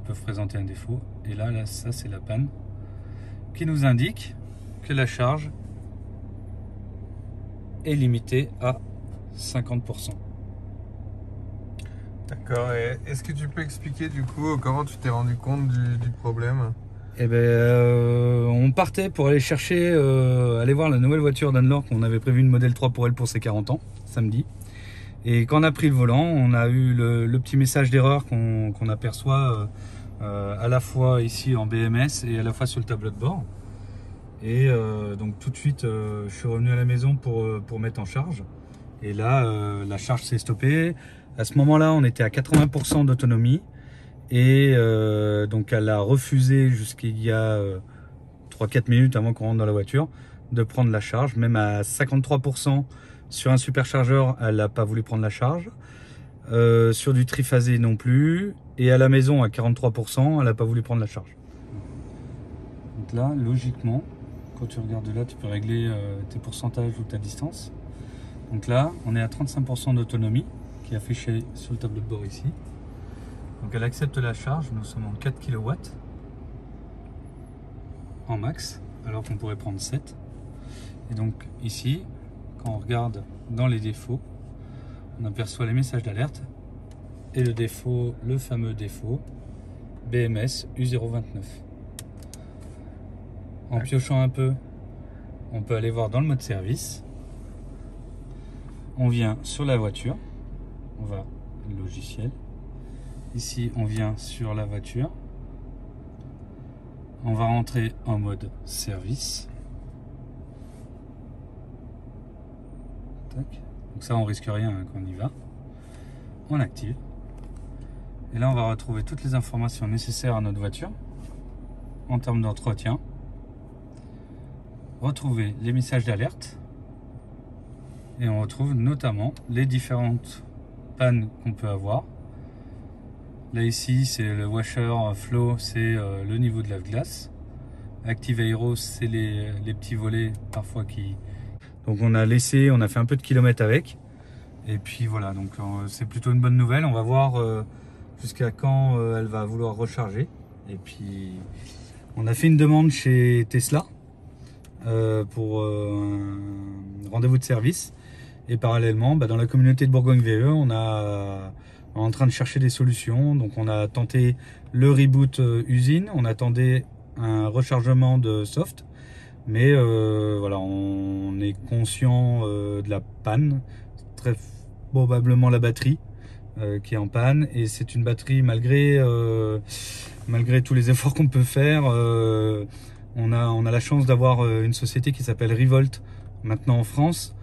peuvent présenter un défaut. Et là ça c'est la panne qui nous indique que la charge est limitée à 50%. D'accord, et est-ce que tu peux expliquer du coup comment tu t'es rendu compte du problème? Eh ben, on partait pour aller chercher, aller voir la nouvelle voiture d'Anne-Laure, qu'on avait prévu une modèle 3 pour elle pour ses 40 ans, samedi. Et quand on a pris le volant, on a eu le petit message d'erreur qu'on aperçoit à la fois ici en BMS et à la fois sur le tableau de bord. Et donc tout de suite, je suis revenu à la maison pour mettre en charge. Et là, la charge s'est stoppée. À ce moment-là, on était à 80% d'autonomie. Et donc elle a refusé jusqu'il y a 3-4 minutes avant qu'on rentre dans la voiture de prendre la charge. Même à 53% sur un superchargeur, elle n'a pas voulu prendre la charge. Sur du triphasé non plus. Et à la maison à 43%, elle n'a pas voulu prendre la charge. Donc là, logiquement, quand tu regardes là, tu peux régler tes pourcentages ou ta distance. Donc là, on est à 35% d'autonomie qui est affiché sur le tableau de bord ici. Donc elle accepte la charge, nous sommes en 4 kW en max, alors qu'on pourrait prendre 7. Et donc ici, quand on regarde dans les défauts, on aperçoit les messages d'alerte et le défaut, le fameux défaut BMS U029. En piochant un peu, on peut aller voir dans le mode service. On vient sur la voiture, on va logiciel. Ici, on vient sur la voiture. On va rentrer en mode service. Tac. Donc ça, on risque rien hein, quand on y va. On active. Et là, on va retrouver toutes les informations nécessaires à notre voiture en termes d'entretien. Retrouver les messages d'alerte. Et on retrouve notamment les différentes pannes qu'on peut avoir. Là ici c'est le washer flow, c'est le niveau de lave-glace. Active Aero, c'est les petits volets parfois qui... Donc on a laissé, on a fait un peu de kilomètres avec. Et puis voilà, donc c'est plutôt une bonne nouvelle. On va voir jusqu'à quand elle va vouloir recharger. Et puis on a fait une demande chez Tesla pour un rendez-vous de service. Et parallèlement, dans la communauté de Bourgogne VE, on est en train de chercher des solutions. Donc on a tenté le reboot usine, on attendait un rechargement de soft, mais voilà, on est conscient de la panne, très probablement la batterie qui est en panne, et c'est une batterie malgré tous les efforts qu'on peut faire. On a la chance d'avoir une société qui s'appelle Revolt maintenant en France,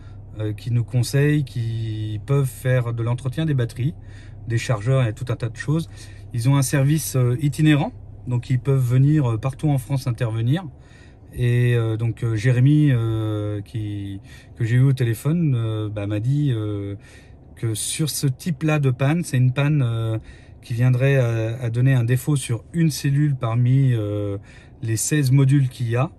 qui nous conseillent, qui peuvent faire de l'entretien des batteries, des chargeurs et tout un tas de choses. Ils ont un service itinérant, donc ils peuvent venir partout en France intervenir. Et donc Jérémy, que j'ai eu au téléphone, m'a dit que sur ce type-là de panne, c'est une panne qui viendrait à donner un défaut sur une cellule parmi les 16 modules qu'il y a.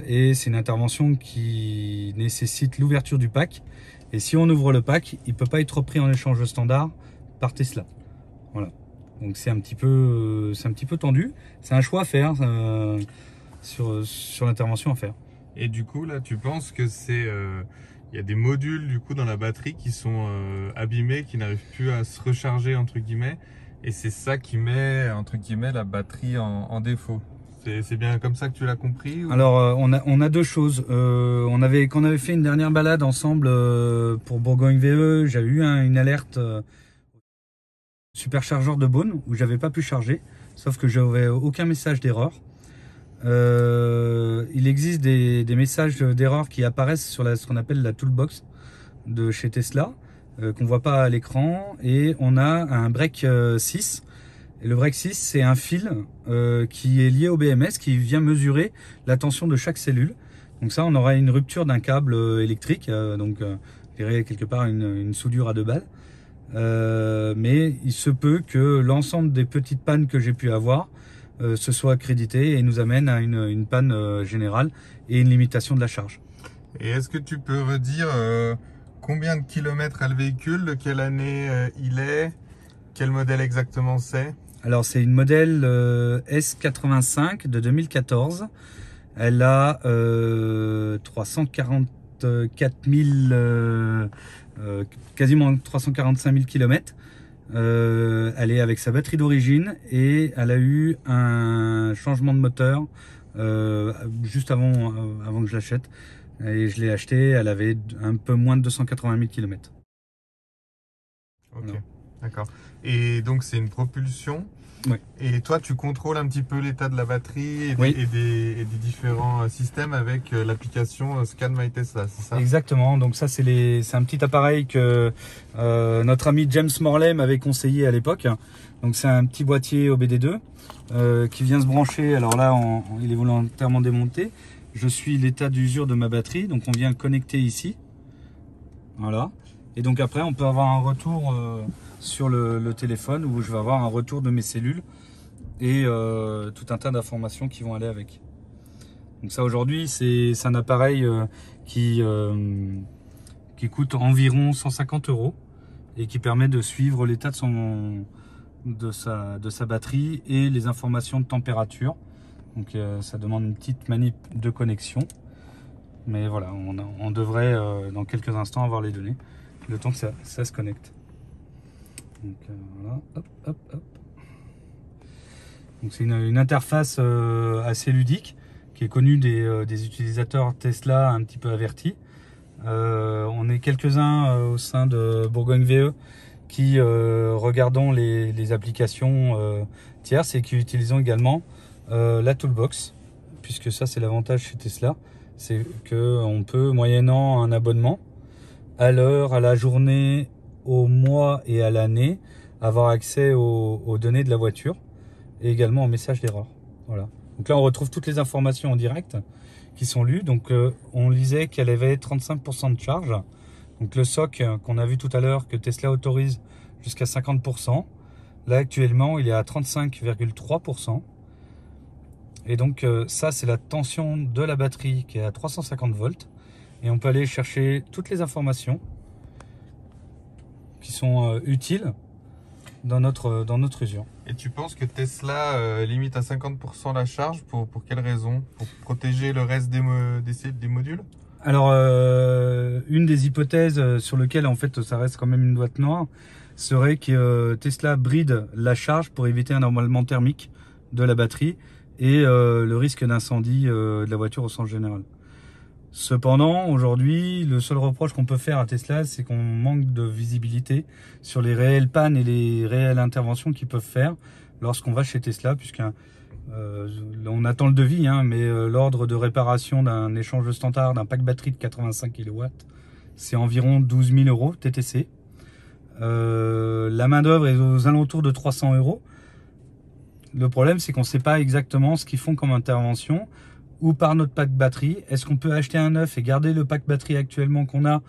Et c'est une intervention qui nécessite l'ouverture du pack. Et si on ouvre le pack, il ne peut pas être repris en échange standard par Tesla. Voilà. Donc c'est un petit peu tendu. C'est un choix à faire sur l'intervention à faire. Et du coup, là, tu penses que c'est... il y a des modules du coup dans la batterie qui sont abîmés, qui n'arrivent plus à se recharger entre guillemets. Et c'est ça qui met entre guillemets la batterie en défaut. C'est bien comme ça que tu l'as compris ou... Alors on a deux choses. Quand on avait fait une dernière balade ensemble pour Bourgogne VE, j'avais eu une alerte superchargeur de Beaune où j'avais pas pu charger, sauf que j'avais aucun message d'erreur. Il existe des messages d'erreur qui apparaissent sur ce qu'on appelle la toolbox de chez Tesla, qu'on voit pas à l'écran, et on a un break 6. Et le break 6, c'est un fil qui est lié au BMS, qui vient mesurer la tension de chaque cellule. Donc ça, on aura une rupture d'un câble électrique, donc je dirais quelque part une soudure à 2 balles. Mais il se peut que l'ensemble des petites pannes que j'ai pu avoir se soit crédité et nous amène à une panne générale et une limitation de la charge. Et est-ce que tu peux redire combien de kilomètres a le véhicule, de quelle année il est, quel modèle exactement c'est? Alors c'est une modèle S85 de 2014. Elle a 344 000, quasiment 345 000 km. Elle est avec sa batterie d'origine et elle a eu un changement de moteur juste avant que je l'achète. Et je l'ai acheté, elle avait un peu moins de 280 000 km. Ok, voilà. D'accord. Et donc c'est une propulsion. Oui. Et toi, tu contrôles un petit peu l'état de la batterie et, Oui. et des différents systèmes avec l'application Scan My Tesla, c'est ça? Exactement, donc ça c'est un petit appareil que notre ami James Morley m'avait conseillé à l'époque. Donc c'est un petit boîtier OBD2 qui vient se brancher. Alors là il est volontairement démonté. Je suis l'état d'usure de ma batterie, donc on vient le connecter ici. Voilà. Et donc après on peut avoir un retour sur le téléphone où je vais avoir un retour de mes cellules et tout un tas d'informations qui vont aller avec. Donc ça aujourd'hui c'est un appareil qui coûte environ 150 € et qui permet de suivre l'état de sa batterie et les informations de température. Donc ça demande une petite manip de connexion. Mais voilà, on devrait dans quelques instants avoir les données, le temps que ça se connecte. Donc voilà, hop, hop, hop. Donc c'est une interface assez ludique qui est connue des utilisateurs Tesla un petit peu avertis. On est quelques-uns au sein de Bourgogne VE qui regardons les applications tierces et qui utilisons également la Toolbox, puisque ça c'est l'avantage chez Tesla, c'est qu'on peut, moyennant un abonnement, à l'heure, à la journée, au mois et à l'année, avoir accès aux données de la voiture et également aux messages d'erreur. Voilà. Donc là on retrouve toutes les informations en direct qui sont lues. Donc on lisait qu'elle avait 35% de charge. Donc le SOC qu'on a vu tout à l'heure que Tesla autorise jusqu'à 50%. Là actuellement il est à 35,3%. Et donc ça c'est la tension de la batterie qui est à 350 volts. Et on peut aller chercher toutes les informations qui sont utiles dans notre usure. Et tu penses que Tesla limite à 50% la charge pour quelle raison? Pour protéger le reste des modules? Alors, une des hypothèses sur lesquelles en fait ça reste quand même une boîte noire serait que Tesla bride la charge pour éviter un emballement thermique de la batterie et le risque d'incendie de la voiture au sens général. Cependant, aujourd'hui, le seul reproche qu'on peut faire à Tesla, c'est qu'on manque de visibilité sur les réelles pannes et les réelles interventions qu'ils peuvent faire lorsqu'on va chez Tesla, puisqu'on attend le devis, hein, mais l'ordre de réparation d'un échange standard d'un pack batterie de 85 kW, c'est environ 12 000 € TTC. La main d'œuvre est aux alentours de 300 €. Le problème, c'est qu'on ne sait pas exactement ce qu'ils font comme intervention ou par notre pack batterie. Est-ce qu'on peut acheter un neuf et garder le pack batterie actuellement qu'on a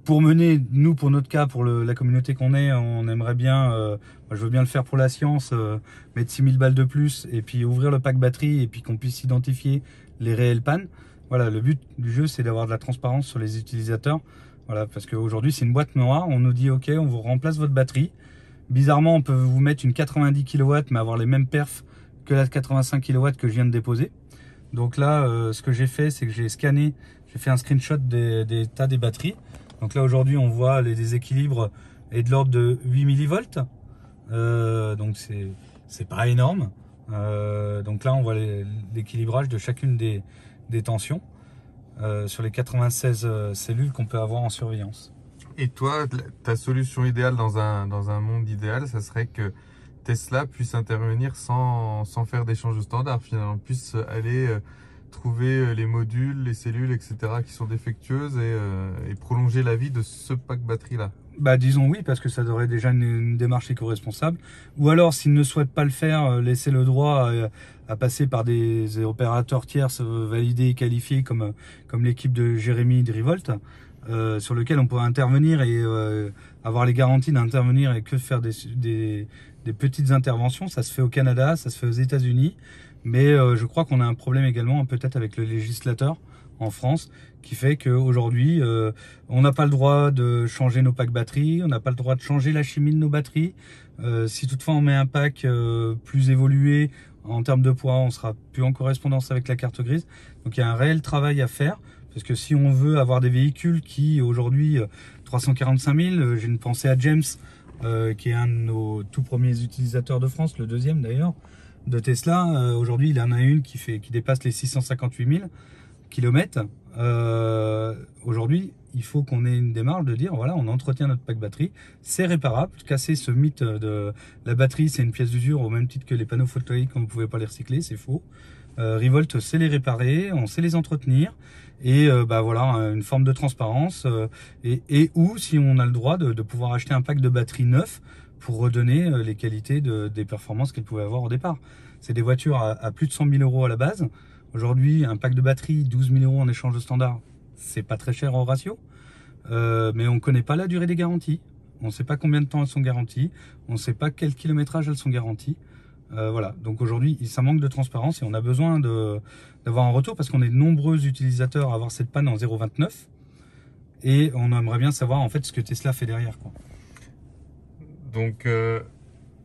pour mener, nous pour notre cas, pour la communauté qu'on est, on aimerait bien, moi je veux bien le faire pour la science, mettre 6000 balles de plus et puis ouvrir le pack batterie et puis qu'on puisse identifier les réelles pannes. Voilà, le but du jeu c'est d'avoir de la transparence sur les utilisateurs. Voilà, parce qu'aujourd'hui c'est une boîte noire, on nous dit ok on vous remplace votre batterie. Bizarrement on peut vous mettre une 90 kW mais avoir les mêmes perfs que la 85 kW que je viens de déposer. Donc là, ce que j'ai fait, c'est que j'ai scanné, j'ai fait un screenshot des tas des batteries. Donc là, aujourd'hui, on voit les déséquilibres est de l'ordre de 8 millivolts. Donc c'est pas énorme. Donc là, on voit l'équilibrage de chacune des tensions sur les 96 cellules qu'on peut avoir en surveillance. Et toi, ta solution idéale dans un monde idéal, ça serait que Tesla puisse intervenir sans faire d'échange standard, finalement, puisse aller trouver les modules, les cellules, etc. qui sont défectueuses et prolonger la vie de ce pack batterie là. Bah disons oui, parce que ça devrait déjà une démarche éco-responsable. Ou alors, s'ils ne souhaitent pas le faire, laisser le droit à passer par des opérateurs tierces validés et qualifiés comme l'équipe de Jérémy Drivolt, sur lequel on pourrait intervenir et avoir les garanties d'intervenir et que faire des petites interventions. Ça se fait au Canada, ça se fait aux États-Unis, mais je crois qu'on a un problème également peut-être avec le législateur en France qui fait qu'aujourd'hui on n'a pas le droit de changer nos packs batteries, on n'a pas le droit de changer la chimie de nos batteries, Si toutefois on met un pack plus évolué en termes de poids, on sera plus en correspondance avec la carte grise. Donc il y a un réel travail à faire. Parce que si on veut avoir des véhicules qui aujourd'hui 345 000, j'ai une pensée à James, qui est un de nos tout premiers utilisateurs de France, le deuxième d'ailleurs, de Tesla. Aujourd'hui il en a une qui dépasse les 658 000 kilomètres. Aujourd'hui il faut qu'on ait une démarche de dire voilà, on entretient notre pack batterie, c'est réparable, casser ce mythe de la batterie c'est une pièce d'usure au même titre que les panneaux photovoltaïques, on ne pouvait pas les recycler, c'est faux. Revolt sait les réparer, on sait les entretenir et voilà, une forme de transparence et ou si on a le droit de pouvoir acheter un pack de batterie neuf pour redonner les qualités des performances qu'elle pouvait avoir au départ. C'est des voitures à plus de 100 000 euros à la base. Aujourd'hui, un pack de batterie, 12 000 euros en échange de standard, c'est pas très cher en ratio, mais on connaît pas la durée des garanties. On sait pas combien de temps elles sont garanties, on sait pas quel kilométrage elles sont garanties. Voilà, donc aujourd'hui ça manque de transparence et on a besoin d'avoir un retour parce qu'on est de nombreux utilisateurs à avoir cette panne en 0,29 et on aimerait bien savoir en fait ce que Tesla fait derrière, quoi. Donc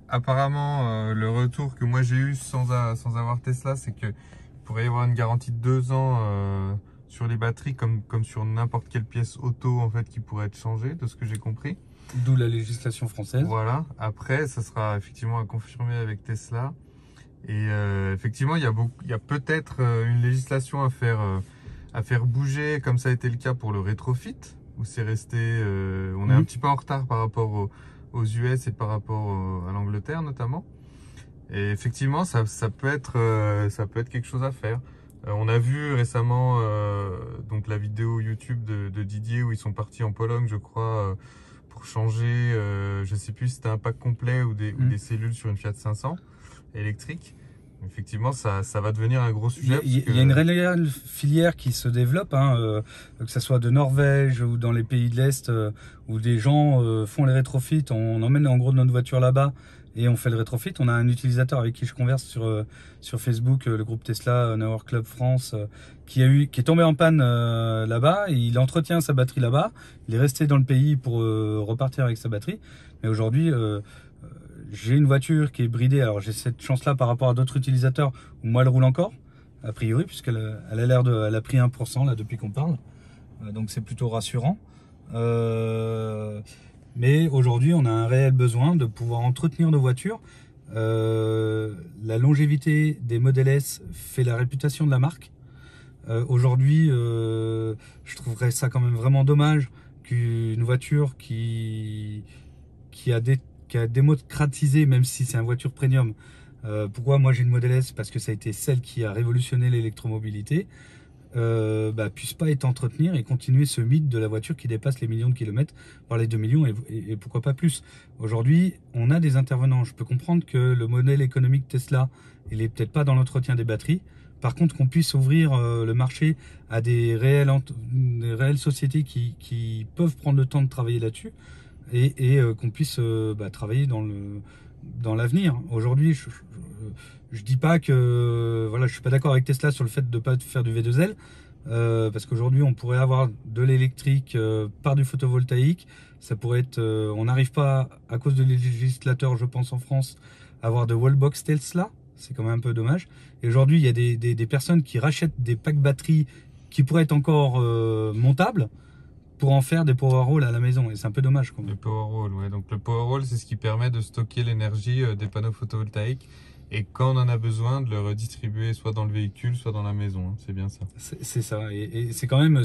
apparemment le retour que moi j'ai eu sans avoir Tesla, c'est que il pourrait y avoir une garantie de 2 ans sur les batteries comme sur n'importe quelle pièce auto en fait qui pourrait être changée, de ce que j'ai compris. D'où la législation française. Voilà, après ça sera effectivement à confirmer avec Tesla. Et effectivement il y a peut-être une législation à faire bouger, comme ça a été le cas pour le rétrofit, où c'est resté, on est un petit peu en retard par rapport aux US et par rapport à l'Angleterre notamment. Et effectivement ça peut être quelque chose à faire. On a vu récemment donc la vidéo YouTube de Didier où ils sont partis en Pologne, je crois, pour changer, je sais plus si c'était un pack complet ou des cellules sur une Fiat 500 électrique. Effectivement, ça va devenir un gros sujet. Il y a une réelle filière qui se développe, que ce soit de Norvège ou dans les pays de l'Est, où des gens font les rétrofits. On emmène en gros notre voiture là-bas et on fait le rétrofit. On a un utilisateur avec qui je converse sur Facebook, le groupe Tesla Hour Club France, qui est tombé en panne là-bas. Il entretient sa batterie là-bas. Il est resté dans le pays pour repartir avec sa batterie. Mais aujourd'hui, j'ai une voiture qui est bridée. Alors j'ai cette chance-là par rapport à d'autres utilisateurs où moi elle roule encore, a priori, puisqu'elle a l'air elle a pris 1% là depuis qu'on parle. Donc c'est plutôt rassurant. Mais aujourd'hui, on a un réel besoin de pouvoir entretenir nos voitures. La longévité des Model S fait la réputation de la marque. Aujourd'hui, je trouverais ça quand même vraiment dommage qu'une voiture qui a démocratisé, même si c'est une voiture premium. Pourquoi moi j'ai une Model S? Parce que ça a été celle qui a révolutionné l'électromobilité. Puisse pas être entretenir et continuer ce mythe de la voiture qui dépasse les millions de kilomètres, voire les 2 millions et pourquoi pas plus. Aujourd'hui, on a des intervenants. Je peux comprendre que le modèle économique Tesla, il est peut-être pas dans l'entretien des batteries. Par contre, qu'on puisse ouvrir le marché à des réelles sociétés qui peuvent prendre le temps de travailler là-dessus et qu'on puisse travailler dans l'avenir. Aujourd'hui, je dis pas que je suis pas d'accord avec Tesla sur le fait de pas faire du V2L parce qu'aujourd'hui on pourrait avoir de l'électrique par du photovoltaïque. Ça pourrait être, on n'arrive pas à cause de législateurs, je pense en France, à avoir de wallbox Tesla. C'est quand même un peu dommage. Et aujourd'hui il y a des personnes qui rachètent des packs batteries qui pourraient être encore montables pour en faire des Powerwall à la maison, et c'est un peu dommage quand même. Les Powerwall, ouais. Donc le Powerwall, c'est ce qui permet de stocker l'énergie des panneaux photovoltaïques et quand on en a besoin, de le redistribuer soit dans le véhicule, soit dans la maison. Hein. C'est bien ça. C'est ça, et c'est quand même,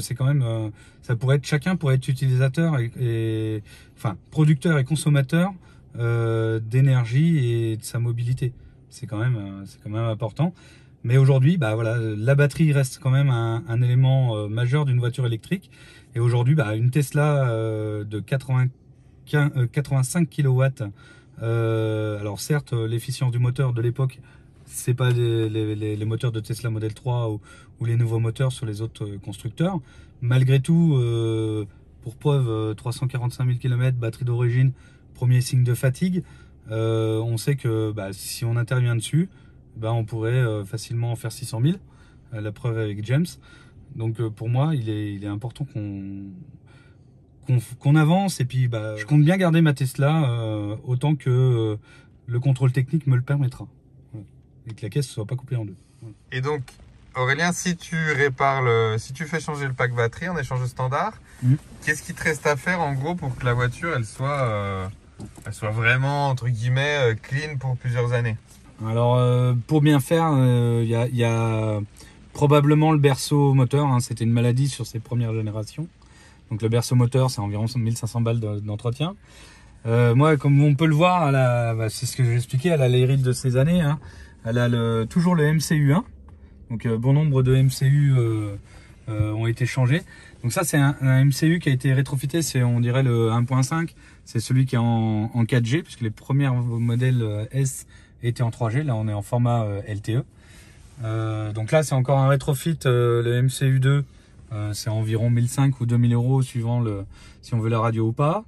ça pourrait être, chacun pourrait être utilisateur enfin producteur et consommateur d'énergie et de sa mobilité. C'est quand même important. Mais aujourd'hui, la batterie reste quand même un élément majeur d'une voiture électrique. Et aujourd'hui, une Tesla de 85 kW, alors certes, l'efficience du moteur de l'époque, c'est pas les moteurs de Tesla Model 3 ou les nouveaux moteurs sur les autres constructeurs. Malgré tout, pour preuve, 345 000 km, batterie d'origine, premier signe de fatigue. On sait que si on intervient dessus, on pourrait facilement en faire 600 000. La preuve avec James. Donc pour moi, il est important qu'on avance. Et puis je compte bien garder ma Tesla autant que le contrôle technique me le permettra. Voilà. Et que la caisse ne soit pas coupée en deux. Voilà. Et donc, Aurélien, si tu fais changer le pack batterie en échange standard, qu'est-ce qu'il te reste à faire en gros pour que la voiture elle soit vraiment entre guillemets clean pour plusieurs années? Alors pour bien faire, il y a probablement le berceau moteur, hein, c'était une maladie sur ses premières générations. Donc le berceau moteur, c'est environ 1500 balles d'entretien. Moi, comme on peut le voir, c'est ce que j'ai expliqué, elle a l'hérite de ces années. Hein. Elle a toujours le MCU1. Donc bon nombre de MCU ont été changés. Donc ça, c'est un MCU qui a été rétrofité, c'est on dirait le 1.5. C'est celui qui est en 4G, puisque les premiers modèles S étaient en 3G. Là, on est en format LTE. Donc là, c'est encore un rétrofit, le MCU2. C'est environ 1500 ou 2000 euros suivant si on veut la radio ou pas.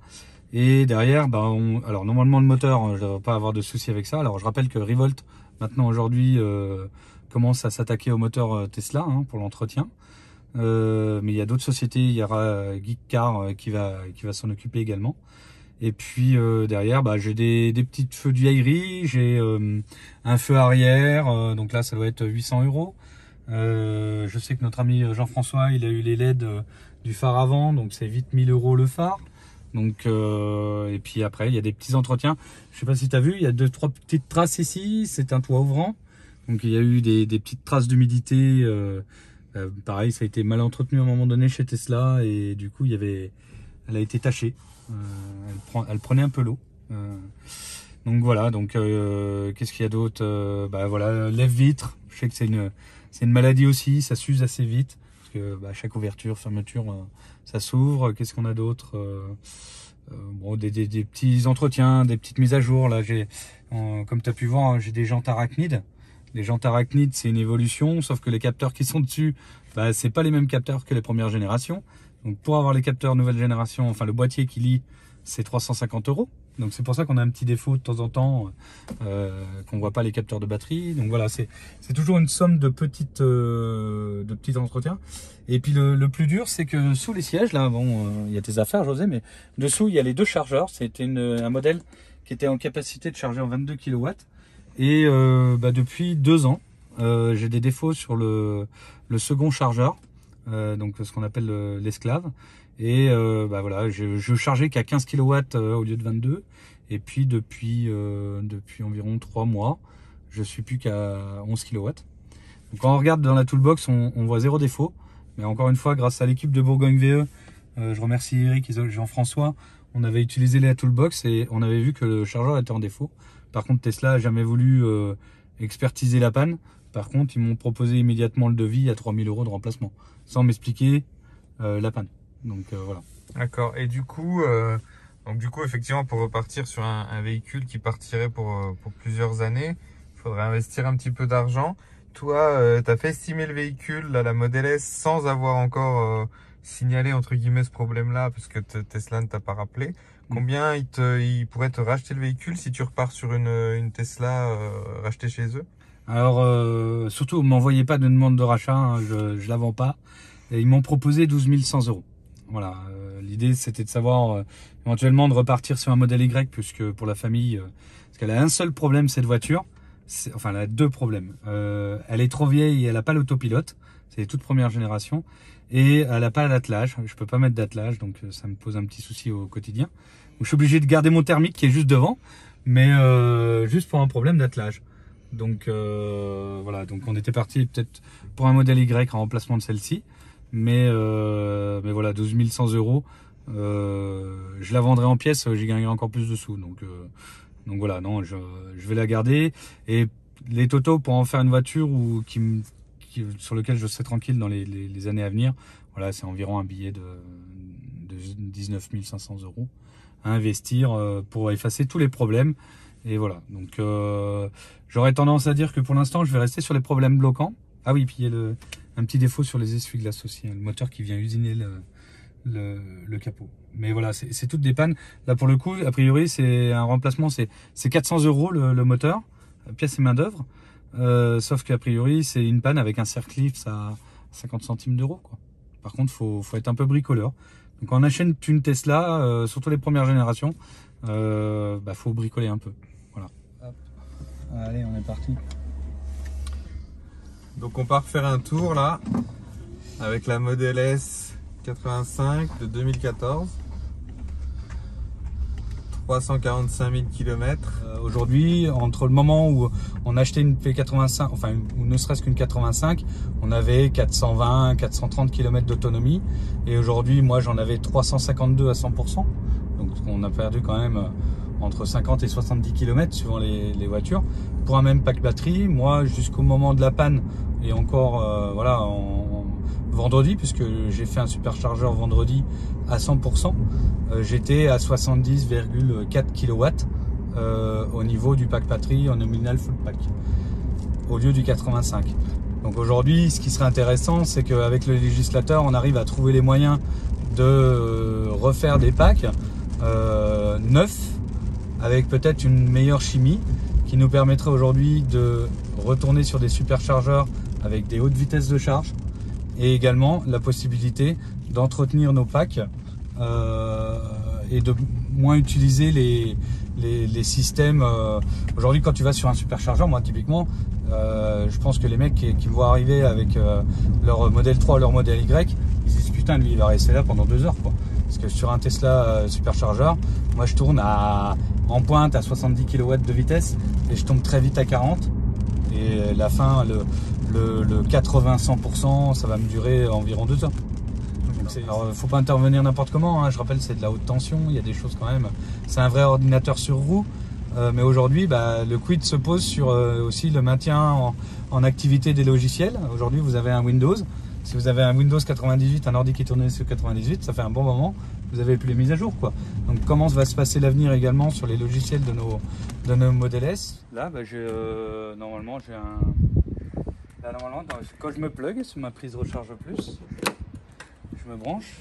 Et derrière, alors normalement le moteur, je ne devrais pas avoir de soucis avec ça. Alors je rappelle que Revolt maintenant aujourd'hui commence à s'attaquer au moteur Tesla hein, pour l'entretien. Mais il y a d'autres sociétés, il y aura Geekcar qui va s'en occuper également. Et puis derrière, j'ai des petites feux de vieillerie, j'ai un feu arrière, donc là ça doit être 800 euros. Je sais que notre ami Jean-François, il a eu les LED du phare avant, donc c'est vite 1000 euros le phare. Donc et puis après il y a des petits entretiens. Je sais pas si tu as vu, il y a 2-3 petites traces ici, c'est un toit ouvrant. Donc il y a eu des petites traces d'humidité. Pareil, ça a été mal entretenu à un moment donné chez Tesla et du coup elle a été tachée. Elle prenait un peu l'eau. Donc voilà, qu'est-ce qu'il y a d'autre? Voilà, lève-vitre. Je sais que c'est une maladie aussi, ça s'use assez vite. Parce que chaque ouverture, fermeture, ça s'ouvre. Qu'est-ce qu'on a d'autre? Des petits entretiens, des petites mises à jour. Là, comme tu as pu voir, j'ai des jantes arachnides. Les jantes arachnides, c'est une évolution, sauf que les capteurs qui sont dessus, c'est pas les mêmes capteurs que les premières générations. Donc pour avoir les capteurs nouvelle génération, enfin le boîtier qui lit, c'est 350 euros. Donc c'est pour ça qu'on a un petit défaut de temps en temps, qu'on voit pas les capteurs de batterie. Donc voilà, c'est toujours une somme de petits entretiens. Et puis le plus dur, c'est que sous les sièges, là, il y a tes affaires, José, mais dessous, il y a les deux chargeurs. C'était un modèle qui était en capacité de charger en 22 kW. Et depuis 2 ans, j'ai des défauts sur le second chargeur, donc ce qu'on appelle l'esclave. Et voilà, je chargeais qu'à 15 kW au lieu de 22. Et puis depuis environ 3 mois, je suis plus qu'à 11 kW. Donc quand on regarde dans la toolbox, on voit 0 défaut. Mais encore une fois, grâce à l'équipe de Bourgogne VE, je remercie Eric et Jean-François, on avait utilisé la toolbox et on avait vu que le chargeur était en défaut. Par contre, Tesla n'a jamais voulu expertiser la panne. Par contre, ils m'ont proposé immédiatement le devis à 3000 euros de remplacement, sans m'expliquer la panne. Donc voilà. D'accord. Et du coup, effectivement, pour repartir sur un véhicule qui partirait pour plusieurs années, il faudrait investir un petit peu d'argent. Toi, tu as fait estimer le véhicule, là, la Model S, sans avoir encore signalé entre guillemets ce problème-là, parce que Tesla ne t'a pas rappelé. Combien il pourrait te racheter le véhicule si tu repars sur une Tesla rachetée chez eux? Alors, surtout, ne m'envoyez pas de demande de rachat, hein, je la vends pas. Et ils m'ont proposé 12 100 euros. Voilà, l'idée c'était de savoir éventuellement de repartir sur un modèle Y, puisque pour la famille, parce qu'elle a un seul problème cette voiture, enfin elle a 2 problèmes. Elle est trop vieille et elle n'a pas l'autopilote, c'est les toutes premières générations, et elle n'a pas d'attelage, je peux pas mettre d'attelage, donc ça me pose un petit souci au quotidien. Donc, je suis obligé de garder mon thermique qui est juste devant, mais juste pour un problème d'attelage. Donc voilà, donc on était parti peut-être pour un modèle Y en remplacement de celle-ci. Mais voilà, 12 100 euros, je la vendrai en pièces, j'y gagnerai encore plus de sous. Donc voilà, non, je vais la garder. Et les totaux pour en faire une voiture sur lequel je serai tranquille dans les années à venir, voilà, c'est environ un billet de 19 500 euros à investir pour effacer tous les problèmes. Et voilà, donc j'aurais tendance à dire que pour l'instant, je vais rester sur les problèmes bloquants. Ah oui, puis il y a un petit défaut sur les essuie-glaces aussi, hein, le moteur qui vient usiner le capot. Mais voilà, c'est toutes des pannes. Là pour le coup, a priori, c'est un remplacement, c'est 400 euros le moteur, pièce et main d'œuvre. Sauf qu'a priori, c'est une panne avec un cercle à 50 centimes d'euros, quoi. Par contre, faut être un peu bricoleur. Donc on achète une Tesla, surtout les premières générations, faut bricoler un peu. Voilà. Hop. Allez, on est parti. Donc on part faire un tour là avec la Model S 85 de 2014. 345 000 km. Aujourd'hui, entre le moment où on achetait une P85, enfin ou ne serait-ce qu'une 85, on avait 420, 430 km d'autonomie. Et aujourd'hui, moi j'en avais 352 à 100%. Donc on a perdu quand même entre 50 et 70 km suivant les voitures. Pour un même pack batterie, moi jusqu'au moment de la panne, et encore voilà, vendredi, puisque j'ai fait un superchargeur vendredi à 100%, j'étais à 70,4 kW au niveau du pack batterie en nominal full pack, au lieu du 85. Donc aujourd'hui, ce qui serait intéressant, c'est qu'avec le législateur, on arrive à trouver les moyens de refaire des packs neufs, avec peut-être une meilleure chimie, qui nous permettrait aujourd'hui de retourner sur des superchargeurs avec des hautes vitesses de charge, et également la possibilité d'entretenir nos packs et de moins utiliser les systèmes. Aujourd'hui, quand tu vas sur un superchargeur, moi typiquement, je pense que les mecs qui vont arriver avec leur modèle 3 ou leur modèle Y, ils se disent putain, lui il va rester là pendant 2 heures quoi. Parce que sur un Tesla superchargeur, moi je tourne en pointe à 70 kW de vitesse et je tombe très vite à 40. Et la fin, le 80-100%, ça va me durer environ 2 heures. Alors, faut pas intervenir n'importe comment, hein. Je rappelle, c'est de la haute tension, il y a des choses quand même. C'est un vrai ordinateur sur roue. Mais aujourd'hui, le quid se pose sur aussi le maintien en activité des logiciels. Aujourd'hui, vous avez un Windows. Si vous avez un Windows 98, un ordi qui tourne sur 98, ça fait un bon moment, vous avez plus les mises à jour, quoi. Donc comment va se passer l'avenir également sur les logiciels de nos Model S. Là, normalement, j'ai un... Là, normalement, quand je me plug sur ma prise recharge plus, je me branche.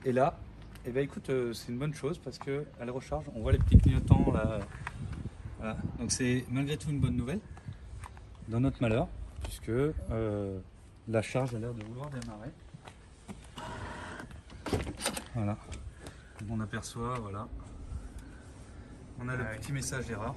Et là, écoute, c'est une bonne chose parce qu'elle recharge. On voit les petits clignotants là. Voilà. Donc c'est malgré tout une bonne nouvelle, dans notre malheur, puisque la charge a l'air de vouloir démarrer. Voilà. On aperçoit, voilà. On a le petit message d'erreur.